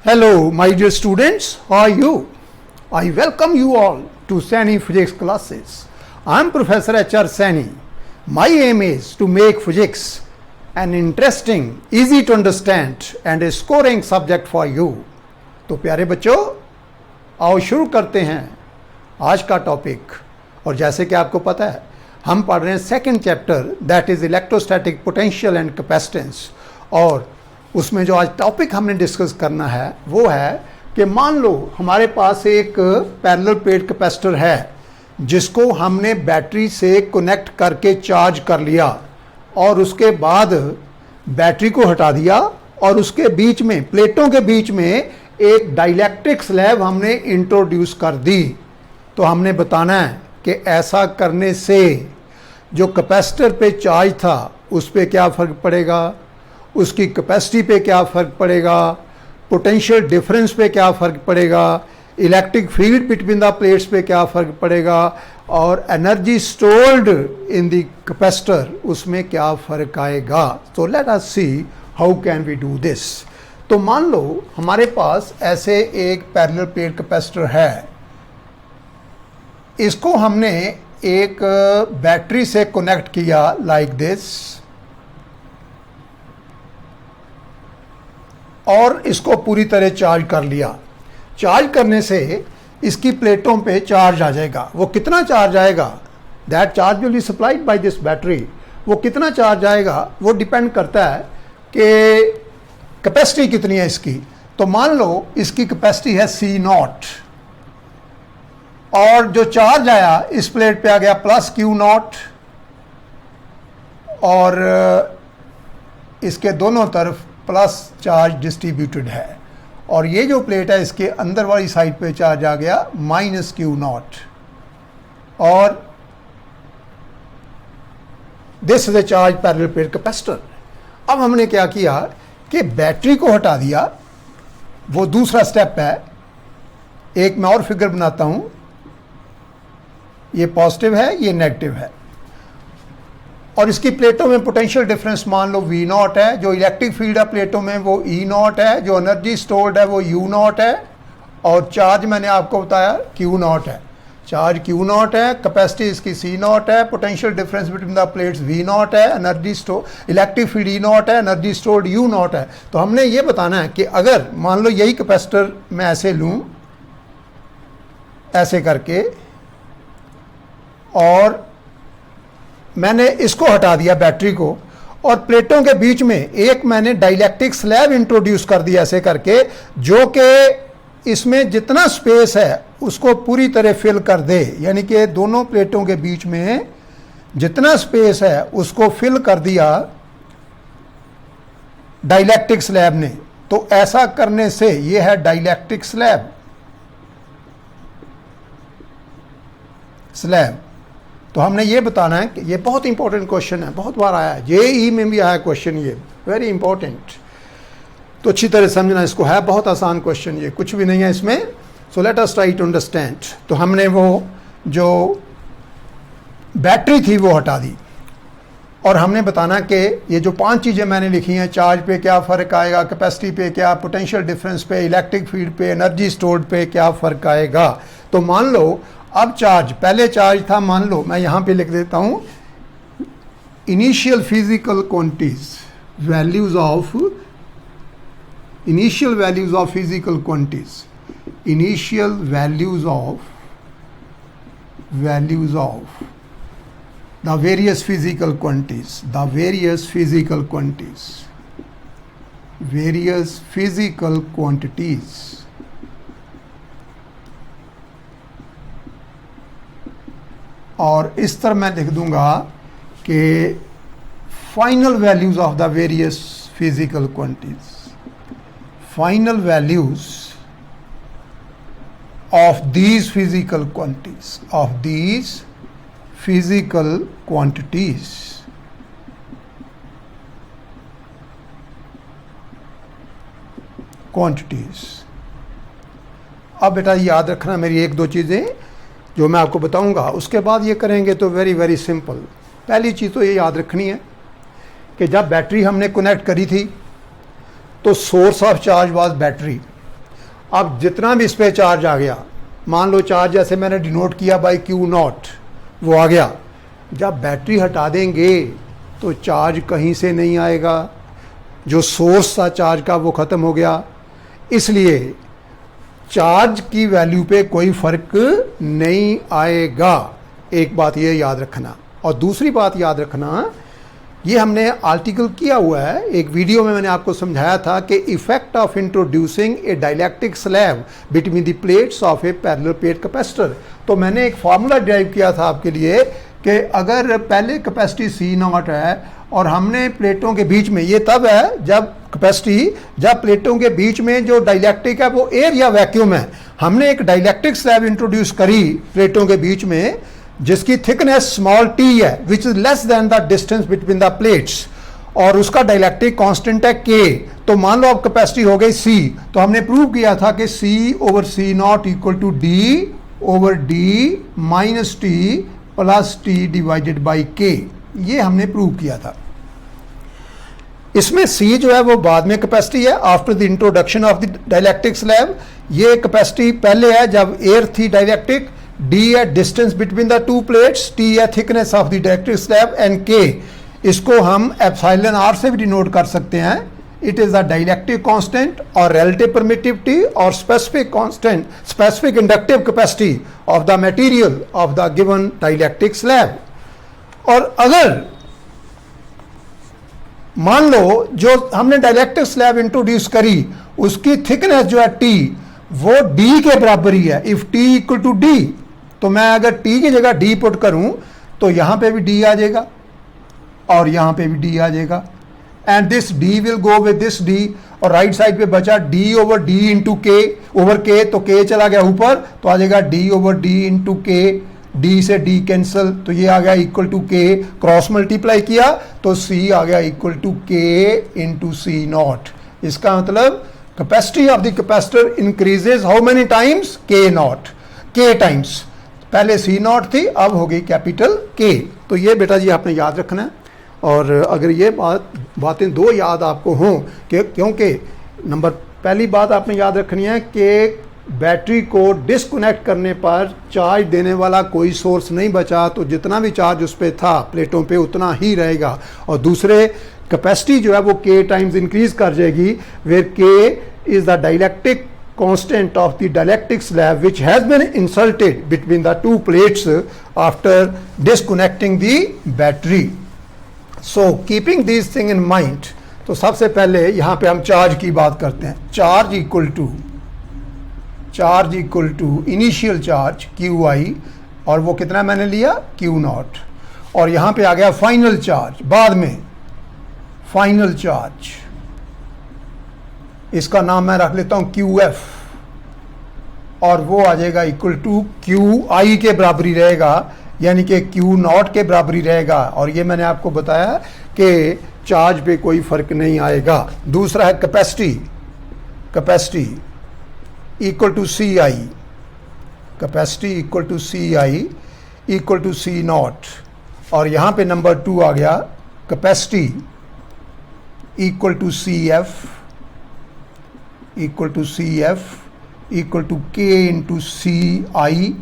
Hello, my dear students, how are you? I welcome you all to Saini Physics classes. I am Professor H.R. Saini. My aim is to make physics an interesting, easy to understand and a scoring subject for you. तो प्यारे बच्चों, आओ शुरू करते हैं आज का topic. और जैसे कि आपको पता है, हम पढ़ रहे हैं second chapter, that is electrostatic potential and capacitance. और उसमें जो आज टॉपिक हमने डिस्कस करना है वो है कि मान लो हमारे पास एक पैरेलल प्लेट कैपेसिटर है जिसको हमने बैटरी से कनेक्ट करके चार्ज कर लिया और उसके बाद बैटरी को हटा दिया और उसके बीच में, प्लेटों के बीच में एक डाइलेक्ट्रिक स्लैब हमने इंट्रोड्यूस कर दी। तो हमने बताना है कि ऐसा करने से जो कैपेसिटर पे चार्ज था उस पर क्या फ़र्क पड़ेगा, उसकी कैपेसिटी पे क्या फ़र्क पड़ेगा, पोटेंशियल डिफरेंस पे क्या फ़र्क पड़ेगा, electric field between the plates पे क्या फ़र्क पड़ेगा और energy stored in the capacitor उसमें क्या फ़र्क आएगा। तो let us see how can we do this. तो मान लो हमारे पास ऐसे एक पैरेलल प्लेट कैपेसिटर है, इसको हमने एक बैटरी से कनेक्ट किया लाइक दिस और इसको पूरी तरह चार्ज कर लिया। चार्ज करने से इसकी प्लेटों पे चार्ज आ जाएगा। वो कितना चार्ज आएगा, that charge will be supplied by this battery. वो कितना चार्ज आएगा वो डिपेंड करता है कि कैपेसिटी कितनी है इसकी। तो मान लो इसकी कैपेसिटी है C0 और जो चार्ज आया इस प्लेट पे आ गया प्लस Q0 और इसके दोनों तरफ प्लस चार्ज डिस्ट्रीब्यूटेड है और ये जो प्लेट है इसके अंदर वाली साइड पे चार्ज आ गया माइनस Q0 और this is a charge parallel plate capacitor. अब हमने क्या किया कि बैटरी को हटा दिया, वो दूसरा स्टेप है। एक मैं और फिगर बनाता हूं, ये पॉजिटिव है, ये नेगेटिव है और इसकी प्लेटों में पोटेंशियल डिफरेंस मान लो V0 है, जो इलेक्ट्रिक फील्ड है प्लेटों में वो E0 है, जो एनर्जी स्टोर्ड है वो U0 है और चार्ज मैंने आपको बताया Q0 है। चार्ज Q0 है, कैपेसिटी इसकी C0 है, potential difference between the plates V0 है, energy store electric field E0 है, एनर्जी स्टोर्ड U0 है। तो हमने ये बताना है कि अगर मान लो यही कैपेसिटर मैं ऐसे लूँ, ऐसे करके, और मैंने इसको हटा दिया बैटरी को और प्लेटों के बीच में एक मैंने डाइलेक्ट्रिक स्लैब इंट्रोड्यूस कर दिया ऐसे करके, जो कि इसमें जितना स्पेस है उसको पूरी तरह फिल कर दे, यानी कि दोनों प्लेटों के बीच में जितना स्पेस है उसको फिल कर दिया डाइलेक्ट्रिक स्लैब ने। तो ऐसा करने से ये है डाइलेक्ट्रिक स्लैब। तो हमने ये बताना है कि ये बहुत इंपॉर्टेंट क्वेश्चन है, बहुत बार आया है, JEE में भी आया क्वेश्चन, ये वेरी इंपॉर्टेंट। तो अच्छी तरह समझना इसको, है बहुत आसान क्वेश्चन, ये कुछ भी नहीं है इसमें। So let us try to understand. तो हमने वो जो बैटरी थी वो हटा दी और हमने बताना कि ये जो 5 चीज़ें मैंने लिखी हैं, चार्ज पे क्या फ़र्क आएगा, कैपेसिटी पे क्या, पोटेंशियल डिफरेंस पे, इलेक्ट्रिक फील्ड पे, एनर्जी स्टोर्ड पे क्या फ़र्क आएगा। तो मान लो अब चार्ज, पहले चार्ज था, मान लो मैं यहाँ पे लिख देता हूँ initial physical quantities, values of, initial values of physical quantities, initial values of the various physical quantities, the various physical quantities, various physical quantities. और इस तरह मैं लिख दूंगा कि final values of the various physical quantities, final values of these physical quantities, of these physical quantities. अब बेटा याद रखना मेरी 1-2 चीज़ें जो मैं आपको बताऊंगा, उसके बाद ये करेंगे तो वेरी वेरी सिंपल। पहली चीज़ तो ये याद रखनी है कि जब बैटरी हमने कनेक्ट करी थी तो source of charge was battery, अब जितना भी इस पर चार्ज आ गया, मान लो चार्ज जैसे मैंने डिनोट किया बाई क्यू नॉट, वो आ गया। जब बैटरी हटा देंगे तो चार्ज कहीं से नहीं आएगा, जो सोर्स था चार्ज का वो ख़त्म हो गया, इसलिए चार्ज की वैल्यू पे कोई फ़र्क नहीं आएगा। एक बात ये याद रखना। और दूसरी बात याद रखना, ये हमने आर्टिकल किया हुआ है, एक वीडियो में मैंने आपको समझाया था कि effect of introducing A dielectric slab between the plates of A parallel plate capacitor. तो मैंने एक फार्मूला ड्राइव किया था आपके लिए कि अगर पहले कैपेसिटी सी नॉट है और हमने प्लेटों के बीच में, ये तब है जब कैपेसिटी, जब प्लेटों के बीच में जो डाइलेक्ट्रिक है वो एयर या वैक्यूम है, हमने एक डाइलेक्ट्रिक स्लैब इंट्रोड्यूस करी प्लेटों के बीच में जिसकी थिकनेस स्मॉल टी है, which is less than the distance between the plates, और उसका डाइलेक्ट्रिक कांस्टेंट है के। तो मान लो अब कैपेसिटी हो गई सी, तो हमने प्रूव किया था कि C over C naught equal to D over D minus T plus T divided by K, ये हमने प्रूव किया था। इसमें C जो है वो बाद में कैपेसिटी है, after the introduction of the dielectric slab. ये कैपेसिटी पहले है जब एयर थी डाइलेक्ट्रिक, D है distance between the two plates, T है thickness of the dielectric slab, and K इसको हम एप्सिलॉन R से भी डिनोट कर सकते हैं। It is the dielectric constant और रिलेटिव परमिटिविटी और specific constant, specific inductive capacity of the material of the given dielectric slab. और अगर मान लो जो हमने डाइलेक्ट्रिक स्लैब इंट्रोड्यूस करी उसकी थिकनेस जो है T वो D के बराबर ही है, if T equal to D, तो मैं अगर T की जगह D पुट करूं तो यहां पे भी D आ जाएगा और यहां पे भी D आ जाएगा, and this D will go with this D, और राइट साइड पे बचा D ओवर D इंटू के ओवर के, तो K चला गया ऊपर तो आ जाएगा D over D into K, D से D कैंसिल, तो ये आ गया equal to K, cross multiply किया तो C आ गया equal to K into C naught. इसका मतलब capacity of the capacitor increases how many times, K naught, K times. पहले C नॉट थी, अब हो गई कैपिटल K। तो ये बेटा जी आपने याद रखना है। और अगर ये बातें दो याद आपको हों कि, क्योंकि नंबर पहली बात आपने याद रखनी है कि बैटरी को डिस्कनेक्ट करने पर चार्ज देने वाला कोई सोर्स नहीं बचा, तो जितना भी चार्ज उस पर था प्लेटों पे उतना ही रहेगा, और दूसरे कैपेसिटी जो है वो K टाइम्स इंक्रीज कर जाएगी, where K is the dielectric constant of the dielectric slab which has been inserted between the two plates after disconnecting the battery. So keeping these thing in mind, तो सबसे पहले यहाँ पे हम charge की बात करते हैं। Charge equal to initial charge QI, और वो कितना मैंने लिया Q नॉट, और यहाँ पे आ गया फाइनल चार्ज, बाद में फाइनल चार्ज, इसका नाम मैं रख लेता हूं QF, और वो आ जाएगा इक्वल टू QI के बराबरी रहेगा, यानी कि Q नॉट के बराबरी रहेगा। और ये मैंने आपको बताया कि चार्ज पे कोई फर्क नहीं आएगा। दूसरा है capacity equal to CI, capacity equal to CI equal to C naught, और यहाँ पे नंबर 2 आ गया capacity equal to CF equal to K into CI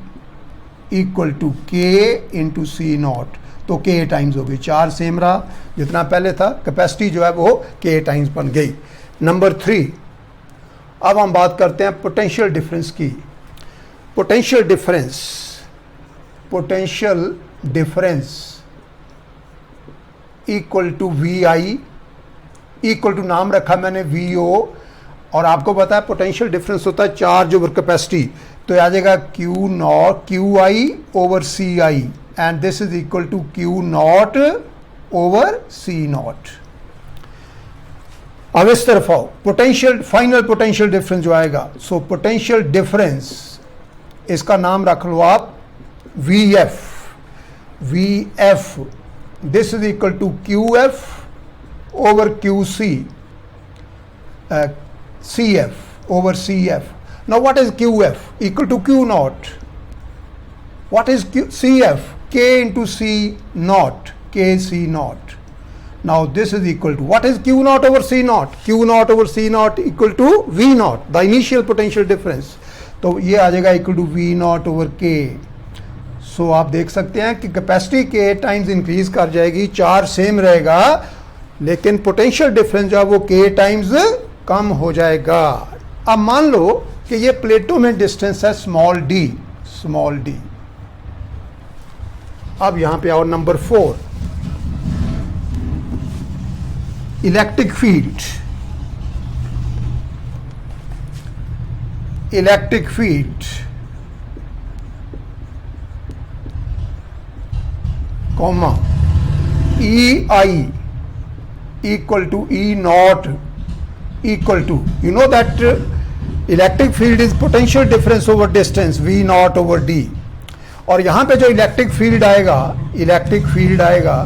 equal to K into C naught. तो K टाइम्स हो गई, 4 सेम रहा जितना पहले था, कैपेसिटी जो है वो K टाइम्स बन गई। नंबर 3, अब हम बात करते हैं पोटेंशियल डिफरेंस की। Potential difference equal to VI equal to, नाम रखा मैंने VO, और आपको पता है पोटेंशियल डिफरेंस होता है चार्ज ओवर कैपेसिटी, तो आ जाएगा QI over CI, and this is equal to Q naught over C naught. अब इस तरफ आओ, पोटेंशियल, फाइनल पोटेंशियल डिफरेंस जो आएगा, सो पोटेंशियल डिफरेंस इसका नाम रख लो आप VF, this is equal to QF over QC, CF over CF. Now what is QF? Equal to Q naught. What is CF? K into C naught, KC naught. Now this is equal to, what is Q naught over C naught? Q naught over C naught equal to V naught, the initial potential difference. तो ये आ जाएगा equal to V naught over K. So आप देख सकते हैं कि capacity K times increase कर जाएगी, चार्ज सेम रहेगा, लेकिन पोटेंशियल डिफरेंस जो है वो K टाइम्स कम हो जाएगा. अब मान लो कि ये प्लेटों में डिस्टेंस है स्मॉल d, स्मॉल d. अब यहां पे आओ number 4, electric field. Electric field comma EI equal to E naught equal to, you know that electric field is potential difference over distance V naught over D. और यहां पे जो electric field आएगा, electric field आएगा,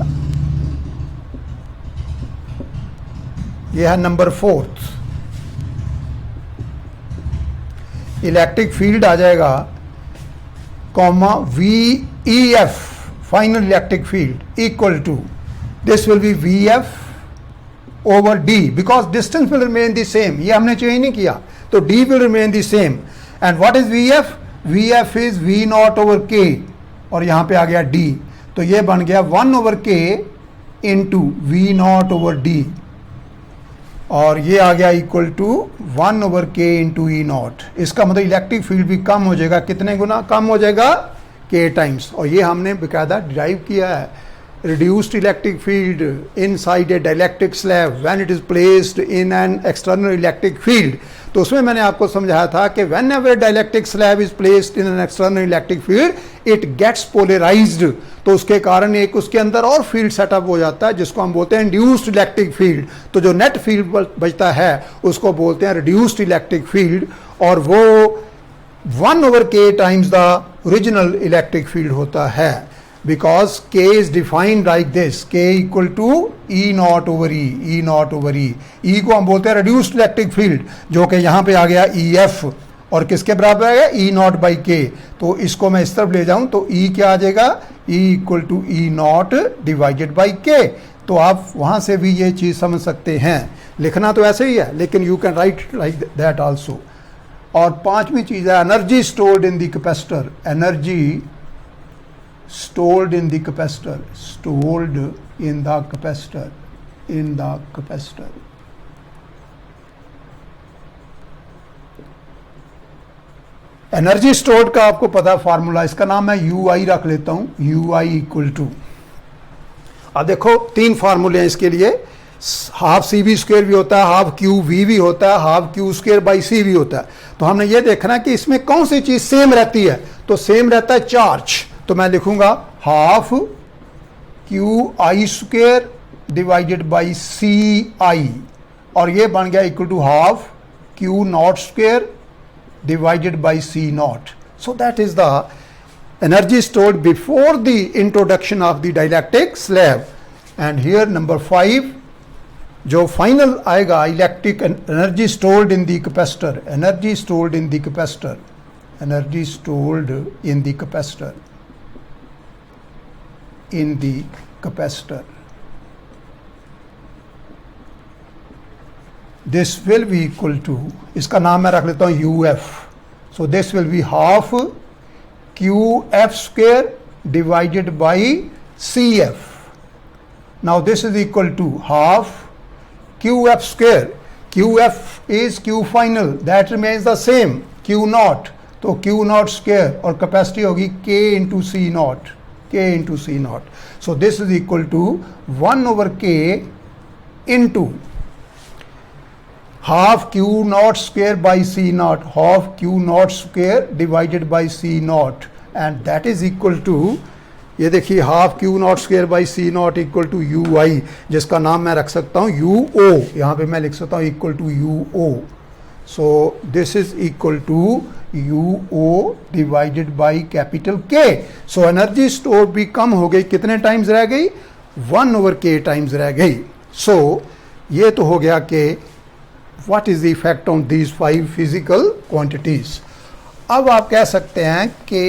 यह है number 4. Electric field आ जाएगा comma VEF final electric field equal to, this will be VF over D because distance will remain the same. ये हमने चेंज नहीं किया, तो D will remain the same. And what is VF? VF is V naught over K, और यहाँ पे आ गया D, तो ये बन गया 1 over K into V naught over D, और ये आ गया equal to 1 over K into E naught. इसका मतलब इलेक्ट्रिक फील्ड भी कम हो जाएगा, कितने गुना कम हो जाएगा? K times. और ये हमने बेकायदा डिराइव किया है. Reduced electric field inside a dielectric slab when it is placed in an external electric field. तो उसमें मैंने आपको समझाया था कि whenever a dielectric slab is placed in an external electric field, it gets polarized. तो उसके कारण एक उसके अंदर और फील्ड सेटअप हो जाता है जिसको हम बोलते हैं इंड्यूस्ड इलेक्ट्रिक फील्ड. तो जो नेट फील्ड बचता है उसको बोलते हैं रिड्यूस्ड इलेक्ट्रिक फील्ड, और वो 1 over K times the original electric field होता है. Because K is defined like this, K equal to E naught over E, E naught over E. E को हम बोलते हैं reduced electric field, जो कि यहाँ पे आ गया EF, और किसके बराबर आएगा? E naught by K. तो इसको मैं इस तरफ ले जाऊँ तो E क्या आ जाएगा? E equal to E naught divided by K. तो आप वहाँ से भी ये चीज़ समझ सकते हैं. लिखना तो ऐसे ही है, लेकिन you can write like that also. और पांचवी चीज़ है energy stored in the capacitor. Energy stored in the capacitor, stored in the capacitor, in the capacitor. Energy stored का आपको पता फार्मूला, इसका नाम है UI, रख लेता हूं UI इक्वल टू, अब देखो 3 फार्मूले हैं इसके लिए. हाफ CV स्क्वायर भी होता है, हाफ QV भी होता है, half Q square by C भी होता है. तो हमने ये देखना कि इसमें कौन सी चीज सेम रहती है. तो सेम रहता है चार्ज, तो मैं लिखूंगा half QI square divided by CI, और ये बन गया equal to half Q naught square divided by C naught. So that is the energy stored before the introduction of the dielectric slab. And here number 5 जो final आएगा, electric energy stored in the capacitor, energy stored in the capacitor, energy stored in the capacitor, in the capacitor. This will be equal to, इसका नाम मैं रख लेता हूँ UF. So this will be half QF square divided by CF. Now this is equal to half QF square. QF is Q final, that remains the same, Q naught. तो Q naught square और capacity होगी K into C naught, K into C naught. So this is equal to 1 over K into half Q naught square by C naught, half Q naught square divided by C naught, and that is equal to, ये देखिए half Q naught square by C naught equal to UI, जिसका नाम मैं रख सकता हूँ UO, यहाँ पे मैं लिख सकता हूँ equal to UO. So this is equal to UO divided by capital K. So energy store भी कम हो गई, कितने टाइम्स रह गई? 1 over K टाइम्स रह गई. So ये तो हो गया कि what is the effect on these 5 physical quantities. अब आप कह सकते हैं कि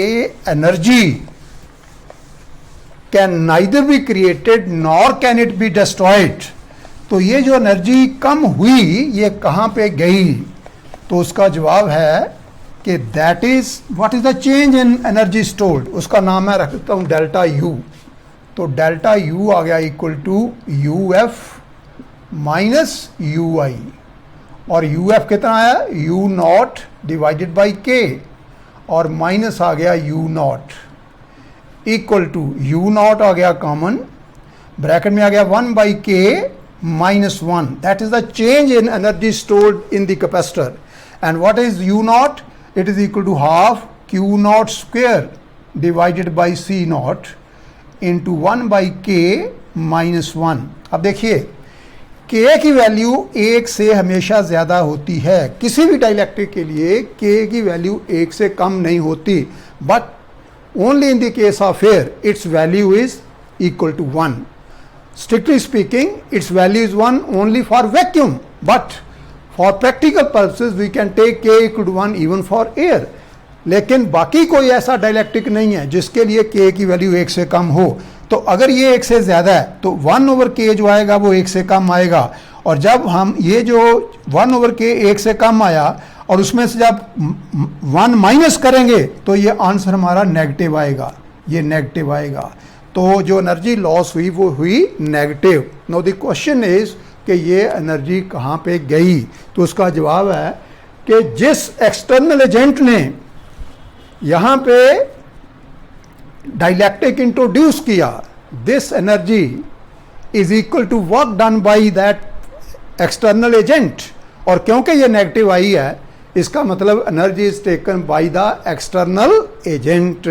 can neither be created nor can it be destroyed. तो ये जो एनर्जी कम हुई ये कहाँ पे गई? तो उसका जवाब है कि that is what is the change in energy stored. उसका नाम मैं रख देता हूँ डेल्टा यू। तो डेल्टा यू आ गया equal to U F minus U I, और यू एफ कितना आया? यू नॉट डिवाइडेड बाई के, और माइनस आ गया U naught equal to U naught आ गया कॉमन, ब्रैकेट में आ गया 1 बाई के minus 1. That is the change in energy stored in the capacitor. And what is U naught? It is equal to half Q naught square divided by C naught into 1 by K minus 1. अब देखिए K की value 1 से हमेशा ज़्यादा होती है। किसी भी डाइलेक्ट्रिक के लिए K की वैल्यू 1 से कम नहीं होती, but only in the case of air its value is equal to 1. Strictly speaking, its value is 1 only for vacuum, but for practical purposes we can take K equal to 1 even for air. लेकिन बाकी कोई ऐसा dielectric नहीं है जिसके लिए K की value 1 से कम हो। तो अगर ये 1 से ज़्यादा है तो 1 ओवर K जो आएगा वो 1 से कम आएगा, और जब हम ये जो 1 ओवर K 1 से कम आया और उसमें से जब 1 माइनस करेंगे तो ये आंसर हमारा नेगेटिव आएगा, ये नेगेटिव आएगा। तो जो एनर्जी लॉस हुई वो हुई negative. Know the question is कि ये एनर्जी कहाँ पे गई? तो उसका जवाब है कि जिस एक्सटर्नल एजेंट ने यहाँ पे डाइलेक्ट्रिक इंट्रोड्यूस किया, this energy is equal to work done by that external agent, और क्योंकि ये नेगेटिव आई है इसका मतलब energy is taken by the external agent.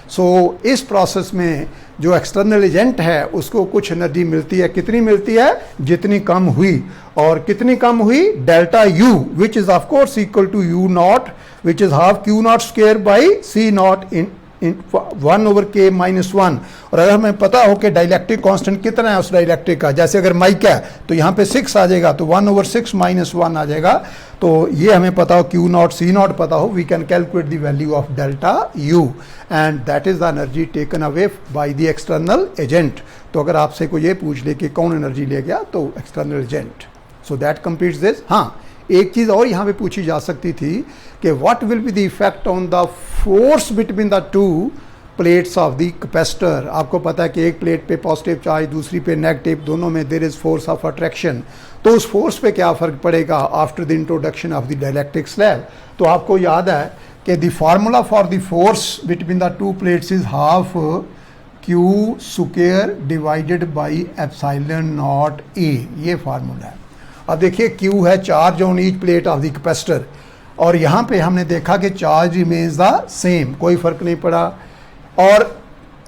So इस प्रोसेस में जो एक्सटर्नल एजेंट है उसको कुछ एनर्जी मिलती है। कितनी मिलती है? जितनी कम हुई। और कितनी कम हुई? Delta U which is of course equal to U naught which is half Q naught square by C naught in 1 over K minus 1। और अगर हमें पता हो कि डाइलेक्ट्रिक कांस्टेंट कितना है उस डाइलेक्ट्रिक का, जैसे अगर माइक है तो यहाँ पे 6 आ जाएगा, तो 1 ओवर 6 माइनस 1 आ जाएगा। तो ये हमें पता हो, क्यू नॉट सी नॉट पता हो, we can calculate the value of delta U, and that is the energy taken away by the external agent. तो अगर आपसे कोई ये पूछ ले कि कौन एनर्जी ले गया, तो external agent. So that completes this. हाँ, एक चीज़ और यहाँ पे पूछी जा सकती थी कि what will be the effect on the force between the two plates of the capacitor. आपको पता है कि एक प्लेट पे पॉजिटिव चार्ज, दूसरी पे नेगेटिव, दोनों में there is force of attraction. तो उस फोर्स पे क्या फ़र्क पड़ेगा after the introduction of the dielectric slab. तो आपको याद है कि the formula for the force between the two plates is half Q square divided by epsilon naught A, ये फार्मूला है। अब देखिए Q है charge on each plate of the capacitor, और यहाँ पे हमने देखा कि चार्ज रिमेन्स द सेम, कोई फर्क नहीं पड़ा। और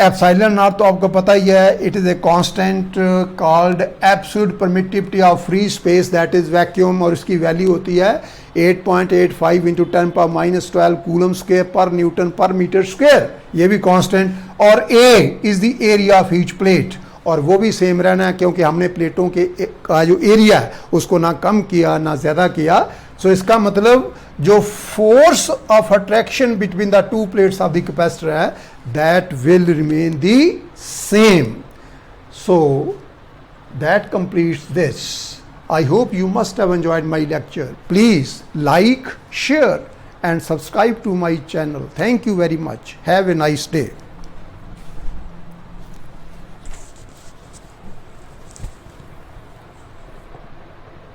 एप्सिलॉन नॉट तो आपको पता ही है, it is a constant called absolute permittivity of free space that is vacuum, और इसकी वैल्यू होती है 8.85 इंटू 10⁻⁻12 कूलम स्क्वायर पर न्यूटन पर मीटर स्क्वायर, ये भी कांस्टेंट। और A is the area of each plate, और वो भी सेम रहना है क्योंकि हमने प्लेटों के का जो एरिया है उसको ना कम किया ना ज़्यादा किया। सो इसका मतलब जो force of attraction between the two plates of the capacitor है that will remain the same. So that completes this. I hope you must have enjoyed my lecture. Please like, share and subscribe to my channel. Thank you very much. Have a nice day.